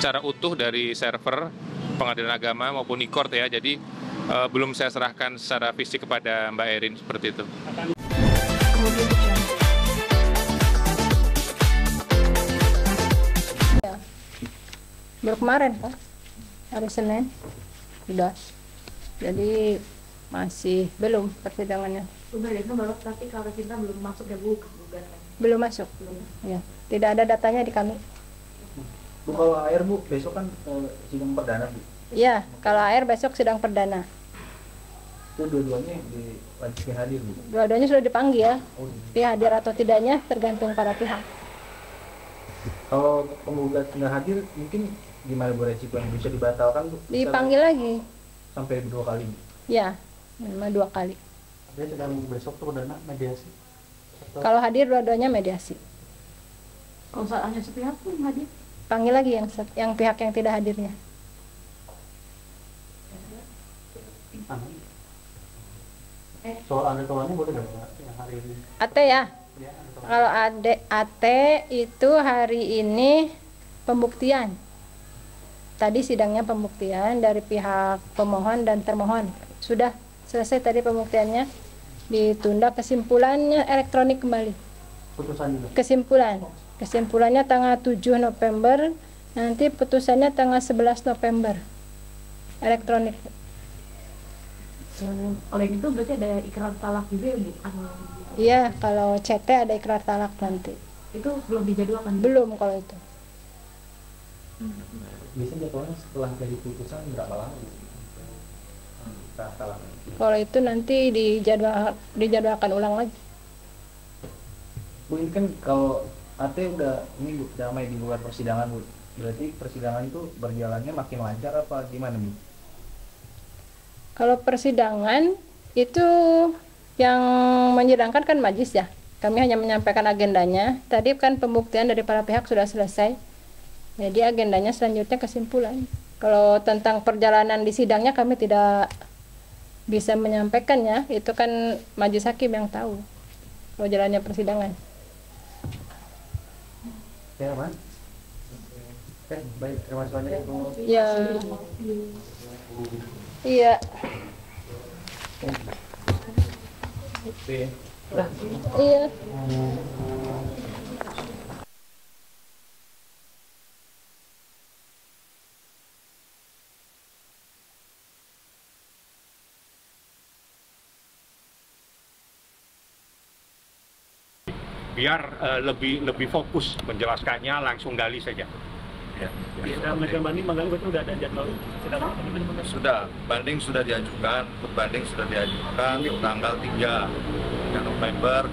secara utuh dari server Pengadilan Agama maupun e-court ya. Jadi belum saya serahkan secara fisik kepada Mbak Erin seperti itu. Baru kemarin Pak, hari Senin sudah. Jadi masih belum persidangannya. Udah itu baru, tapi kalau kita belum masuk ya Bu, Belum masuk. Ya, tidak ada datanya di kami. Bu, kalau air Bu, besok kan sidang perdana Bu. Iya, kalau air besok sidang perdana. Itu dua-duanya diwajibkan hadir Bu. Dua-duanya sudah dipanggil. Oh, Dia hadir atau tidaknya tergantung para pihak. kalau penggugat nggak hadir, mungkin gimana Bu resiko yang bisa dibatalkan Bu? Dipanggil lagi. Sampai 2 kali Bu. Ya, minimal 2 kali. Dia sedang besok tuh perdana mediasi. Kalau hadir dua-duanya mediasi. kalau saat hanya sepihak pun hadir. Panggil lagi yang pihak yang tidak hadirnya. Soal ada kawannya boleh nggak Pak, yang hari ini? AT ya. Kalau AT itu hari ini pembuktian. Tadi sidangnya pembuktian dari pihak pemohon dan termohon. Sudah selesai tadi pembuktiannya. Ditunda kesimpulannya elektronik kembali. Putusan juga? Kesimpulannya tanggal 7 November. Nanti putusannya tanggal 11 November. Elektronik. Oleh itu berarti ada ikrar talak juga ya Bu? Iya, kalau CT ada ikrar talak nanti. Itu belum dijadwalkan? Belum kalau itu. Biasanya jadwalnya setelah dari putusan berapa lama? Talak. Kalau itu nanti dijadwalkan ulang lagi. Bu, ini kan kalau AT udah ini Bu, damai di luar persidangan Bu. Berarti persidangan itu berjalannya makin lancar apa gimana Bu? Kalau persidangan itu yang menyidangkan kan majelis ya. Kami hanya menyampaikan agendanya. Tadi kan pembuktian dari para pihak sudah selesai. Jadi agendanya selanjutnya kesimpulan. Kalau tentang perjalanan di sidangnya kami tidak bisa menyampaikannya. Itu kan majelis hakim yang tahu kalau jalannya persidangan. Ya, Mas. Oke, baik. Terima kasih banyak Bu. Ya. Iya. Iya. Biar lebih fokus menjelaskannya, langsung gali saja. Ya. Banding itu udah ada jadwal Sudah, banding sudah diajukan, banding sudah diajukan tanggal 3 November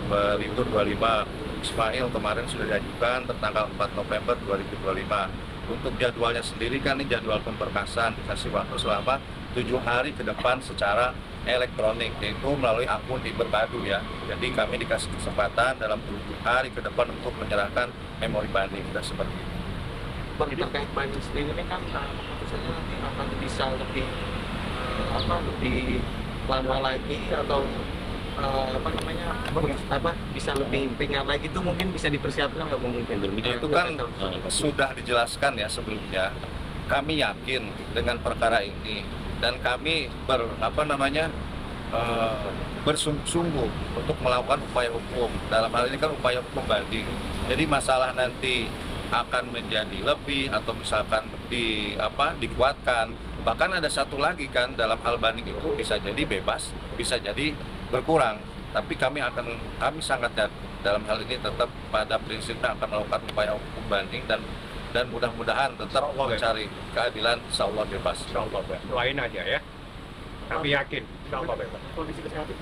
2025. Ismail kemarin sudah diajukan tanggal 4 November 2025. Untuk jadwalnya sendiri kan ini jadwal pemberkasan, dikasih waktu selama 7 hari ke depan secara elektronik, yaitu melalui akun Iberbadu ya. Jadi kami dikasih kesempatan dalam 7 hari ke depan untuk menyerahkan memori banding dan seperti itu. terkait banding sendiri ini kan keputusannya nanti akan bisa lebih lebih lama lagi atau bisa lebih ringan lagi, itu mungkin bisa dipersiapkan nggak mungkin? Itu kan sudah dijelaskan ya sebelumnya. Kami yakin dengan perkara ini dan kami bersungguh-sungguh untuk melakukan upaya hukum. Dalam hal ini kan upaya hukum banding. Jadi masalah nanti akan menjadi lebih atau misalkan dikuatkan. Bahkan ada satu lagi kan, dalam hal banding itu bisa jadi bebas, bisa jadi berkurang. Tapi kami sangat dalam hal ini tetap pada prinsipnya akan melakukan upaya hukum banding dan mudah-mudahan tetap mencari keadilan, insya Allah bebas. Insya Allah, doain aja ya. Kami yakin, insya Allah bebas. Kondisi kesehatan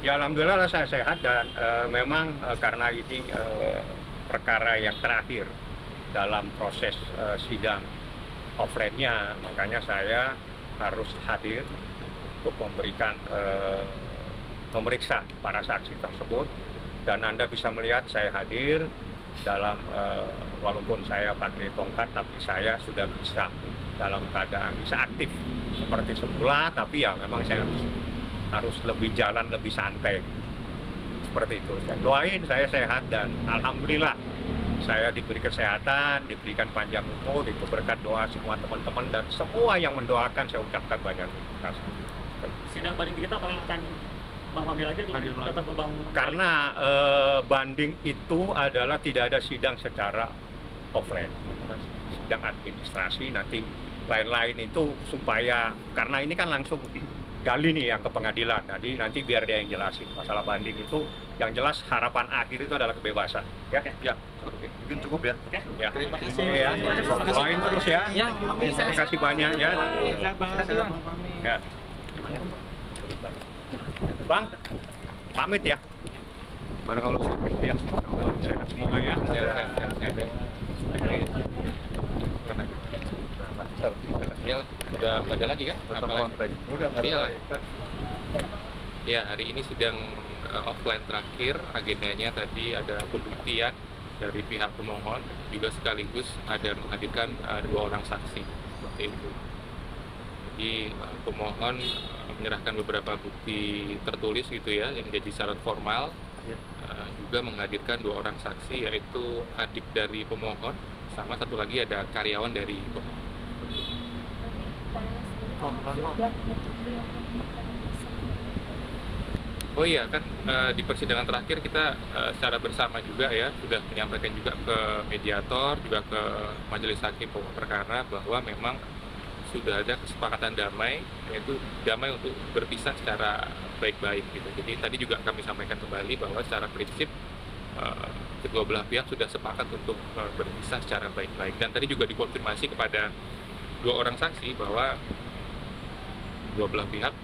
Ya alhamdulillah saya sehat dan memang karena ini perkara yang terakhir dalam proses sidang offline-nya, makanya saya harus hadir untuk memeriksa para saksi tersebut. Dan Anda bisa melihat saya hadir dalam walaupun saya pakai tongkat, tapi saya sudah bisa dalam keadaan bisa aktif seperti semula, tapi ya memang saya harus lebih jalan lebih santai seperti itu. Saya doain saya sehat dan alhamdulillah saya diberi kesehatan, diberikan panjang umur, berkat doa semua teman-teman dan semua yang mendoakan, saya ucapkan banyak terima kasih. Sidang banding kita akan Bang panggil lagi tetap ke Bang. Karena banding itu adalah tidak ada sidang secara offline, sidang administrasi nanti lain-lain itu supaya karena ini kan langsung gali nih yang ke pengadilan, jadi nanti biar dia yang jelasin masalah banding itu. Yang jelas harapan akhir itu adalah kebebasan. Ya, ya. Oke, mungkin cukup ya. Ya. Terima kasih. Ya. Doain terus ya. Ya, Terima kasih banyak ya. Ya. Bang, pamit ya. Mana kalau ya. Semoga ya. Ya, udah ada lagi kan? Ya, hari ini sidang offline terakhir, agendanya tadi ada pembuktian dari pihak pemohon, juga sekaligus ada menghadirkan 2 orang saksi. Seperti itu. Jadi pemohon menyerahkan beberapa bukti tertulis gitu ya, yang jadi syarat formal, juga menghadirkan 2 orang saksi, yaitu adik dari pemohon, sama satu lagi ada karyawan dari pemohon. Oh iya kan, di persidangan terakhir kita secara bersama juga ya sudah menyampaikan juga ke mediator, juga ke majelis hakim pokok perkara bahwa memang sudah ada kesepakatan damai, yaitu damai untuk berpisah secara baik-baik gitu. Jadi tadi juga kami sampaikan kembali bahwa secara prinsip kedua belah pihak sudah sepakat untuk berpisah secara baik-baik, dan tadi juga dikonfirmasi kepada 2 orang saksi bahwa dua belah pihak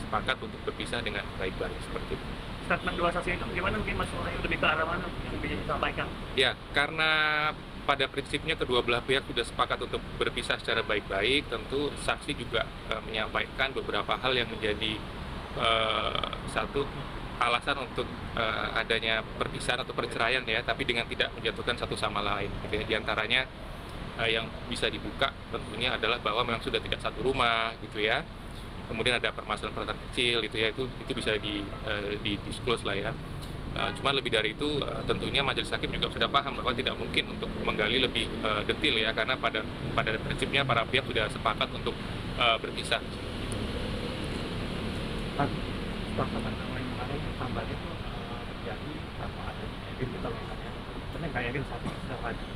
sepakat untuk berpisah dengan baik-baik seperti itu. Statement 2 saksi itu gimana, mungkin Mas Mulai lebih ke arah mana yang bisa disampaikan? Ya, karena pada prinsipnya kedua belah pihak sudah sepakat untuk berpisah secara baik-baik, tentu saksi juga menyampaikan beberapa hal yang menjadi satu alasan untuk adanya perpisahan atau perceraian ya, tapi dengan tidak menjatuhkan satu sama lain. Di antaranya yang bisa dibuka tentunya adalah bahwa memang sudah tidak satu rumah gitu ya. Kemudian ada permasalahan kecil gitu ya, itu bisa di disclose lah ya. Cuma lebih dari itu tentunya majelis hakim juga sudah paham bahwa tidak mungkin untuk menggali lebih detail ya, karena pada prinsipnya para pihak sudah sepakat untuk berpisah. Kesepakatan yang kemarin tambahan itu terjadi tanpa ada kita lihatnya, karena nggak yakin saat ini sudah haji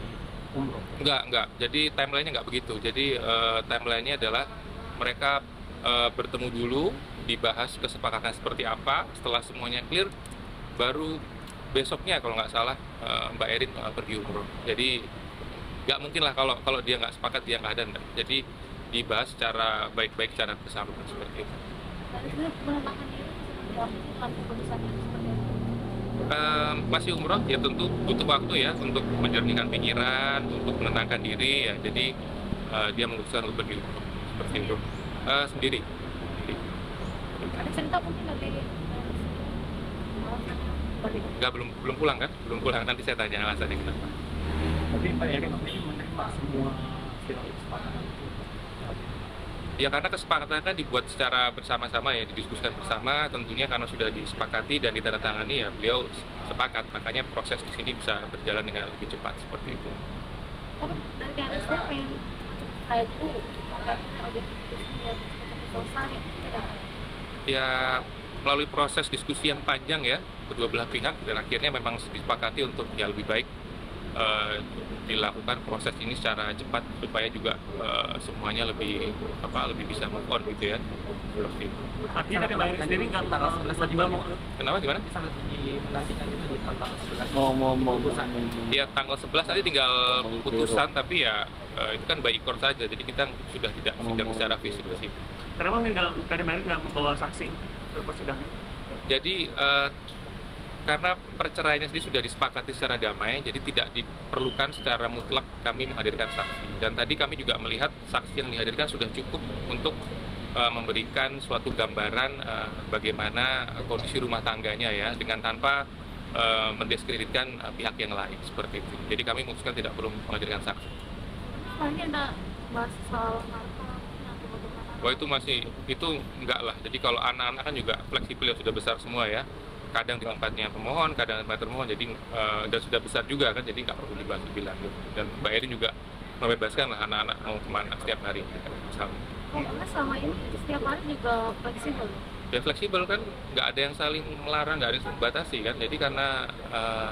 umroh. Enggak. Jadi timelinenya nggak begitu. Jadi timelinenya adalah mereka bertemu dulu, dibahas kesepakatan seperti apa. Setelah semuanya clear, baru besoknya kalau nggak salah Mbak Erin pergi umroh. Jadi nggak mungkin lah kalau dia nggak sepakat dia nggak ada. Jadi dibahas secara baik-baik, secara bersama seperti itu. Masih umroh ya, tentu butuh waktu ya untuk menjernihkan pikiran, untuk menenangkan diri ya. Jadi dia memutuskan untuk pergi umroh seperti itu sendiri. Ada cerita mungkin dari Enggak, belum pulang kan? Belum pulang, nanti saya tanya alasannya kenapa. Tapi Pak Erin ini menerima semua kesepakatan itu. Ya karena kesepakatan kan dibuat secara bersama-sama ya, didiskusikan bersama, tentunya karena sudah disepakati dan ditandatangani ya beliau sepakat, makanya proses di sini bisa berjalan dengan lebih cepat seperti itu. Tapi dari KNSD pengen kayak itu selesai Ya melalui proses diskusi yang panjang ya kedua belah pihak, dan akhirnya memang disepakati untuk ya lebih baik dilakukan proses ini secara cepat supaya juga semuanya lebih bisa move on gitu ya, seperti itu. Artinya dari Mbak Erin sendiri nggak tanggal 11 juga mau. Kenapa gimana? Sangat dinantikan itu di tanggal 11. Mau Ya tanggal 11 nanti tinggal putusan, tapi ya itu kan by court saja, jadi kita sudah tidak sidang secara fisik di situ. Kenapa dari Mbak Erin nggak membawa saksi ke persidangan? Jadi karena perceraiannya sendiri sudah disepakati secara damai, jadi tidak diperlukan secara mutlak kami menghadirkan saksi. Dan tadi kami juga melihat saksi yang dihadirkan sudah cukup untuk memberikan suatu gambaran bagaimana kondisi rumah tangganya ya, dengan tanpa mendiskreditkan pihak yang lain seperti itu. Jadi kami memutuskan tidak perlu menghadirkan saksi. ini ada bahas soal narkoba atau bagaimana? Wah itu enggak lah. Jadi kalau anak-anak kan juga fleksibel ya, sudah besar semua ya. kadang di tempatnya pemohon, kadang di tempat termohon, jadi dan sudah besar juga kan, jadi nggak perlu dibahas lebih lanjut. Dan Mbak Erin juga membebaskan lah anak-anak mau kemana setiap hari misalnya. Karena selama ini setiap hari juga fleksibel. Ya fleksibel kan, nggak ada yang saling melarang, nggak ada yang membatasi kan. Jadi karena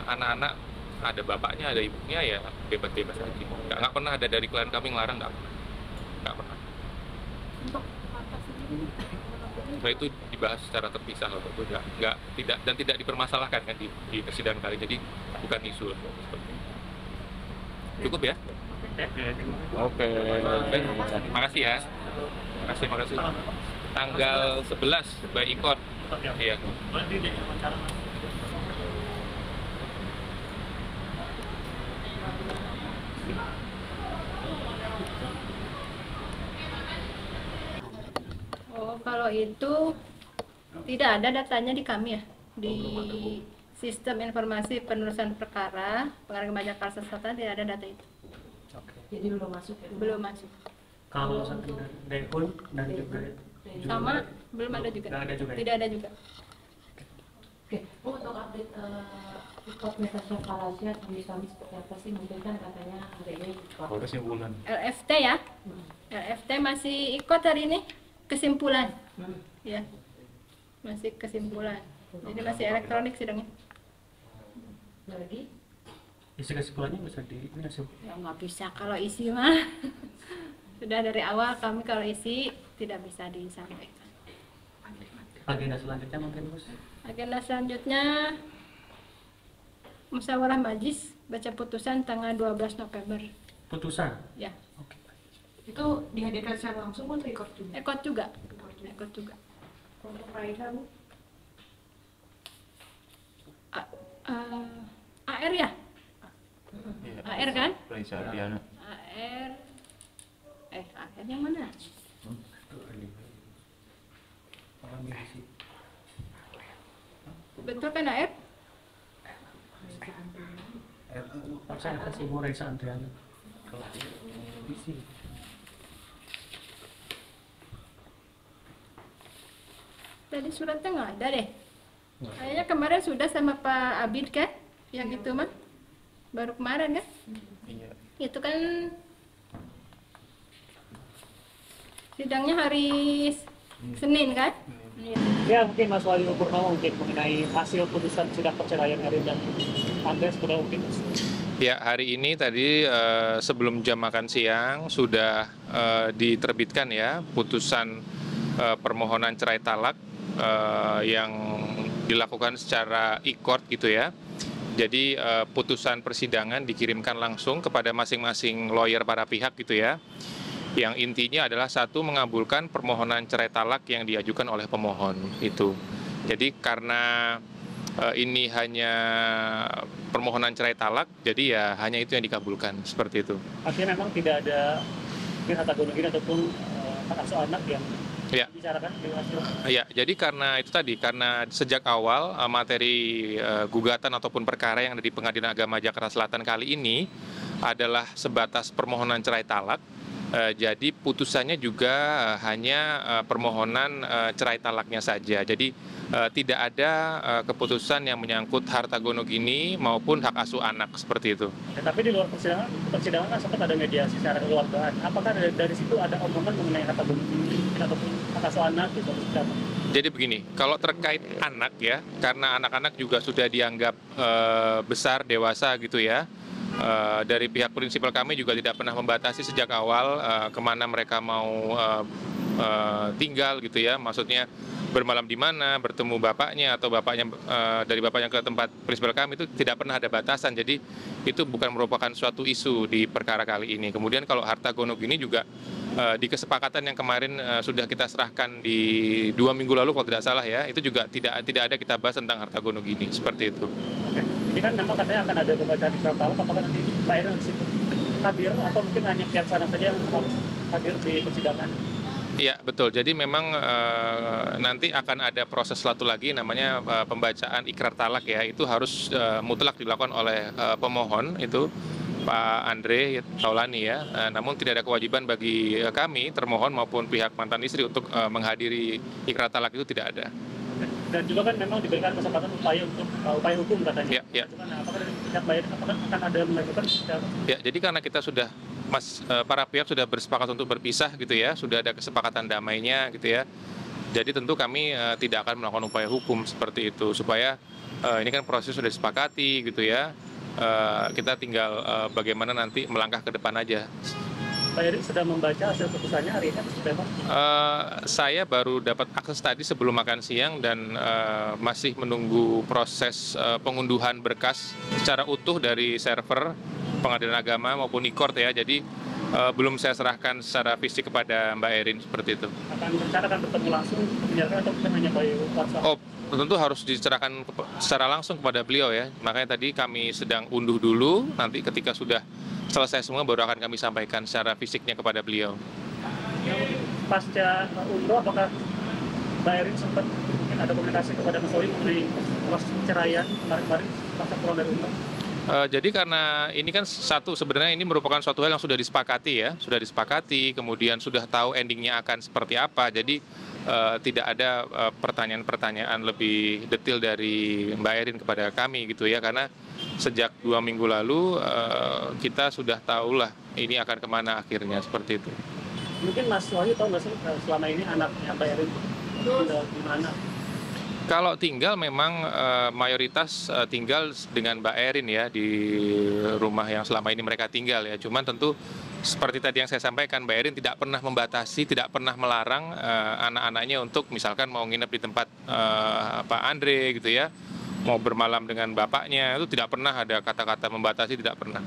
anak-anak ada bapaknya, ada ibunya, ya bebas-bebas aja. Nggak pernah ada dari klien kami ngelarang, nggak pernah. Untuk mata sendiri, Nah itu dibahas secara terpisah loh, itu nggak tidak dipermasalahkan kan di persidangan kali, jadi bukan isu loh. Cukup ya? Oke. Makasih ya. Makasih. Tanggal 11 by Ikon. Iya. Oh, kalau itu tidak ada datanya di kami ya, di sistem informasi penelusuran perkara Pengadilan Jakarta Selatan tidak ada data itu. Jadi belum masuk ya? Belum masuk. Kalau misalkan dari pun dan juga Sama belum ada juga. Nggak ada juga ya? Tidak ada juga. Oke, Bu, untuk update ikut Natasha Palasia sambil kami seperti apa sih? Mungkin kan katanya hari ini kesimpulan. LFT ya. LFT masih ikut hari ini kesimpulan. Ya. Masih kesimpulan. Jadi masih elektronik sidangnya. lagi? Isi kesimpulannya bisa di ini hasil. Ya nggak bisa kalau isi mah. Sudah dari awal kami kalau isi tidak bisa disampaikan. Agenda selanjutnya mungkin Bos. Agenda selanjutnya musyawarah majlis baca putusan tanggal 12 November. Putusan. Ya, Oke. Itu dihadirkan secara langsung pun record juga? ikut juga. Ikut juga. Untuk Raisa, Bu? AR ya? AR kan? Ariana. AR. AR yang mana? Betul kan AR? Saya kasih Bu Raisa Andriana. Isi. Tadi suratnya nggak ada deh. Kayaknya kemarin sudah sama Pak Abid kan? Yang itu mah baru kemarin kan? Iya. Itu kan sidangnya hari Senin kan? Iya. Ya mungkin Mas Wali Purnomo mungkin mengenai hasil putusan sidang perceraian Erin dan Andres sudah mungkin. Ya, hari ini tadi sebelum jam makan siang sudah diterbitkan ya putusan permohonan cerai talak yang dilakukan secara e-court gitu ya. Jadi putusan persidangan dikirimkan langsung kepada masing-masing lawyer para pihak gitu ya. Yang intinya adalah satu, mengabulkan permohonan cerai talak yang diajukan oleh pemohon itu. Jadi karena ini hanya permohonan cerai talak, jadi ya hanya itu yang dikabulkan, seperti itu. Artinya memang tidak ada mungkin harta gonogin ataupun hak asuh anak yang Ya. dibicarakan di hasil. Ya, jadi karena itu tadi, karena sejak awal materi gugatan ataupun perkara yang ada di Pengadilan Agama Jakarta Selatan kali ini adalah sebatas permohonan cerai talak. Jadi putusannya juga hanya permohonan cerai talaknya saja. Jadi tidak ada keputusan yang menyangkut harta gonogini maupun hak asuh anak seperti itu. Ya, tapi di luar persidangan kan sempat ada mediasi secara keluargaan. Apakah dari situ ada omongan mengenai harta gonogini ataupun hak asuh anak gitu? Jadi begini, kalau terkait anak ya, karena anak-anak juga sudah dianggap besar, dewasa gitu ya. Dari pihak prinsipal kami juga tidak pernah membatasi sejak awal kemana mereka mau tinggal gitu ya. Maksudnya bermalam di mana, bertemu bapaknya atau bapaknya dari bapaknya ke tempat prinsipal kami itu tidak pernah ada batasan. Jadi itu bukan merupakan suatu isu di perkara kali ini. Kemudian kalau harta gonogini juga di kesepakatan yang kemarin sudah kita serahkan di 2 minggu lalu kalau tidak salah ya, itu juga tidak ada kita bahas tentang harta gonogini seperti itu. Oke. Ini kan memang katanya akan ada pembacaan di talak, apakah nanti Pak Erin di situ hadir atau mungkin hanya pihak sana saja yang harus hadir di persidangan? Iya betul, jadi memang nanti akan ada proses satu lagi namanya pembacaan ikrar talak ya, itu harus mutlak dilakukan oleh pemohon itu Pak Andre Taulani ya, namun tidak ada kewajiban bagi kami termohon maupun pihak mantan istri untuk menghadiri ikrar talak, itu tidak ada. Dan juga kan memang diberikan kesempatan upaya hukum katanya. Ya. Cuman apakah dari pihak Bayarin apakah akan ada mengajukan seperti apa? Ya, jadi karena kita sudah para pihak sudah bersepakat untuk berpisah gitu ya, sudah ada kesepakatan damainya gitu ya. Jadi tentu kami tidak akan melakukan upaya hukum seperti itu supaya ini kan proses sudah disepakati gitu ya. Kita tinggal bagaimana nanti melangkah ke depan aja. Pak Erik sudah membaca hasil putusannya hari ini seperti apa? Saya baru dapat akses tadi sebelum makan siang dan masih menunggu proses pengunduhan berkas secara utuh dari server Pengadilan Agama maupun e-court ya. Jadi belum saya serahkan secara fisik kepada Mbak Erin seperti itu. Akan bertemu langsung menyerahkan atau hanya by WhatsApp? Oh, tentu harus diserahkan secara langsung kepada beliau ya. Makanya tadi kami sedang unduh dulu, nanti ketika sudah selesai semua baru akan kami sampaikan secara fisiknya kepada beliau. Pasca unduh, apakah Mbak Erin sempat ada komunikasi kepada Mas Wahyu mengenai proses perceraian kemarin pasca pulang dari unduh? Jadi karena ini kan sebenarnya ini merupakan suatu hal yang sudah disepakati ya, kemudian sudah tahu endingnya akan seperti apa. Jadi tidak ada pertanyaan-pertanyaan lebih detail dari Mbak Erin kepada kami gitu ya, karena sejak 2 minggu lalu kita sudah tahulah ini akan kemana akhirnya seperti itu. Mungkin Mas Wahyu tahu nggak sih selama ini anaknya Mbak Erin tinggal di mana? Kalau tinggal memang mayoritas tinggal dengan Mbak Erin ya di rumah yang selama ini mereka tinggal ya. Cuman tentu seperti tadi yang saya sampaikan, Mbak Erin tidak pernah membatasi, tidak pernah melarang anak-anaknya untuk misalkan mau nginep di tempat Pak Andre gitu ya, mau bermalam dengan bapaknya, itu tidak pernah ada kata-kata membatasi, tidak pernah.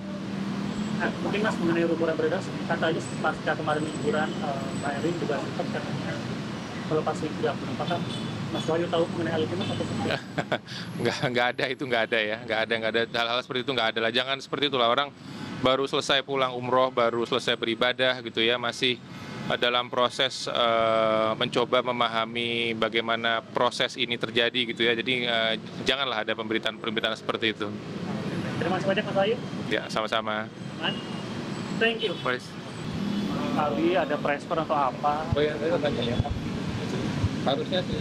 Nah, mungkin Mas mengenai rumor yang beredar, katanya pasca kemarin liburan Mbak Erin juga sempat katanya melepas hijab. Apakah Mas Wahyu tahu mengenai hal itu Mas atau seperti itu? Nggak ada ya, nggak ada hal-hal seperti itu, nggak ada lah. Jangan seperti itulah, orang baru selesai pulang umroh, baru selesai beribadah gitu ya, masih dalam proses mencoba memahami bagaimana proses ini terjadi gitu ya. Jadi janganlah ada pemberitaan seperti itu. Terima kasih banyak Mas Wahyu. Ya, sama-sama. Thank you. Kali ada transfer atau apa? Oh ya, saya tanya ya. Harusnya sih,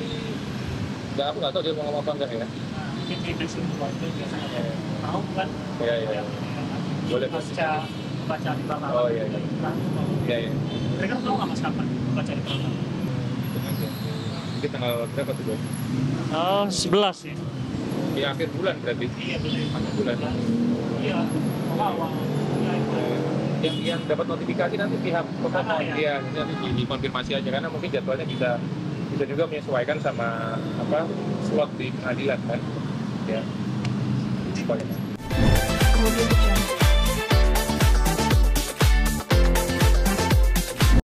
aku nggak tahu dia mau ngomong apa enggak ya. Mungkin di keluarga biasanya tahu kan? Iya. Boleh pasca baca di belakang. Oh iya. Iya. Mereka tahu nggak Mas kapan baca di belakang? Mungkin tanggal berapa tuh, Bos? 11 ya. Di akhir bulan berarti. Iya, betul. Akhir bulan. Iya, awal. Yang dapat notifikasi nanti pihak pemohon, iya, nanti dikonfirmasi aja karena mungkin jadwalnya bisa juga menyesuaikan sama slot di pengadilan kan, ya. Kemudian